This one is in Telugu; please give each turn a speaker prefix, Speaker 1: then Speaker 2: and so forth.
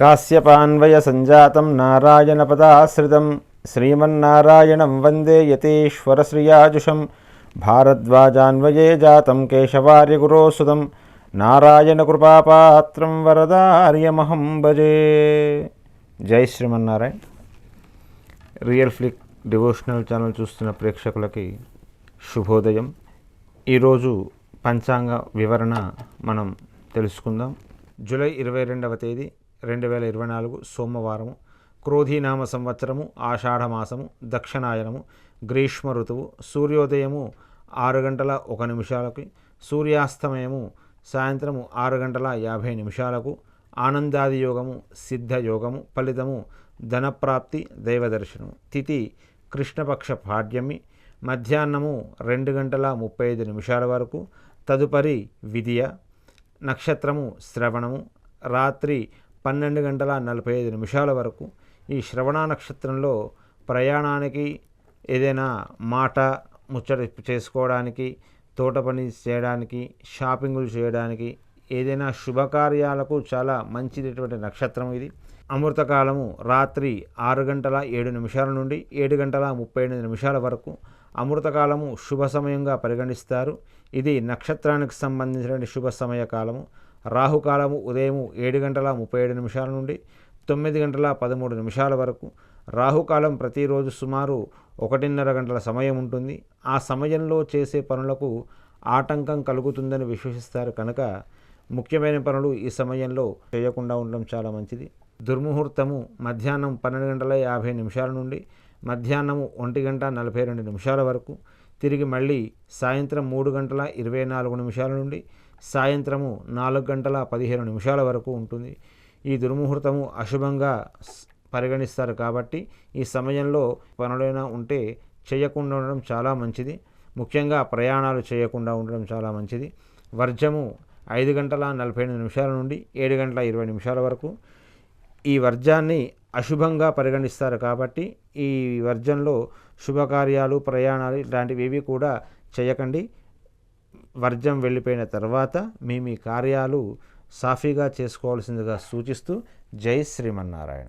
Speaker 1: కాశ్యపాన్వయ సంజాతం నారాయణపదాశ్రితం శ్రీమన్నారాయణం వందే యతీశ్వరశ్రియాజుషం భారద్వాజాన్వయే జాతం కేశవార్యగురోసుతం నారాయణకృపాపాత్రం వరదార్యమహం భజే. జై Srimannarayana. Real flick devotional channel చూస్తున్న ప్రేక్షకులకి శుభోదయం. ఈరోజు పంచాంగ వివరణ మనం తెలుసుకుందాం. జూలై 22వ తేదీ 2024 సోమవారము. క్రోధీనామ సంవత్సరము, ఆషాఢమాసము, దక్షిణాయనము, గ్రీష్మ ఋతువు. సూర్యోదయము 6 గంటల 1 నిమిషాలకి, సూర్యాస్తమయము సాయంత్రము 6 గంటల 50 నిమిషాలకు. ఆనందాది యోగము, సిద్ధ యోగము. ఫలితము ధనప్రాప్తి, దైవదర్శనము. తిథి కృష్ణపక్ష పాడ్యమి. మధ్యాహ్నము 2 గంటల 35 నిమిషాల వరకు. తదుపరి విధియ. నక్షత్రము శ్రవణము. రాత్రి 12 గంటల 45 నిమిషాల వరకు. ఈ శ్రవణ నక్షత్రంలో ప్రయాణానికి, ఏదైనా మాట ముచ్చట చేసుకోవడానికి, తోట పని చేయడానికి, షాపింగులు చేయడానికి, ఏదైనా శుభకార్యాలకు చాలా మంచిదైనటువంటి నక్షత్రం ఇది. అమృతకాలము రాత్రి 6 గంటల 7 నిమిషాల నుండి 7 గంటల 38 నిమిషాల వరకు. అమృతకాలము శుభ సమయంగా పరిగణిస్తారు. ఇది నక్షత్రానికి సంబంధించిన శుభ సమయ కాలము. రాహుకాలము ఉదయం 7 గంటల 37 నిమిషాల నుండి 9 గంటల 13 నిమిషాల వరకు. రాహుకాలం ప్రతిరోజు సుమారు 1:30 గంటల సమయం ఉంటుంది. ఆ సమయంలో చేసే పనులకు ఆటంకం కలుగుతుందని విశ్వసిస్తారు కనుక ముఖ్యమైన పనులు ఈ సమయంలో చేయకుండా ఉండడం చాలా మంచిది. దుర్ముహూర్తము మధ్యాహ్నం 12 గంటల 50 నిమిషాల నుండి మధ్యాహ్నము 1 గంట 42 నిమిషాల వరకు. తిరిగి మళ్ళీ సాయంత్రం 3 గంటల 24 నిమిషాల నుండి సాయంత్రము 4 గంటల 15 నిమిషాల వరకు ఉంటుంది. ఈ దుర్ముహూర్తము అశుభంగా పరిగణిస్తారు కాబట్టి ఈ సమయంలో పనులైనా ఉంటే చేయకుండా ఉండడం చాలా మంచిది. ముఖ్యంగా ప్రయాణాలు చేయకుండా ఉండడం చాలా మంచిది. వర్జము 5 గంటల 48 నిమిషాల నుండి 7 గంటల 20 నిమిషాల వరకు. ఈ వర్జాన్ని అశుభంగా పరిగణిస్తారు కాబట్టి ఈ వర్జంలో శుభకార్యాలు, ప్రయాణాలు ఇలాంటివి ఏవి కూడా చేయకండి. వర్జం వెళ్ళిపోయిన తర్వాత మీ కార్యాలు సాఫీగా చేసుకోవాల్సిందిగా సూచిస్తూ జై శ్రీమన్నారాయణ.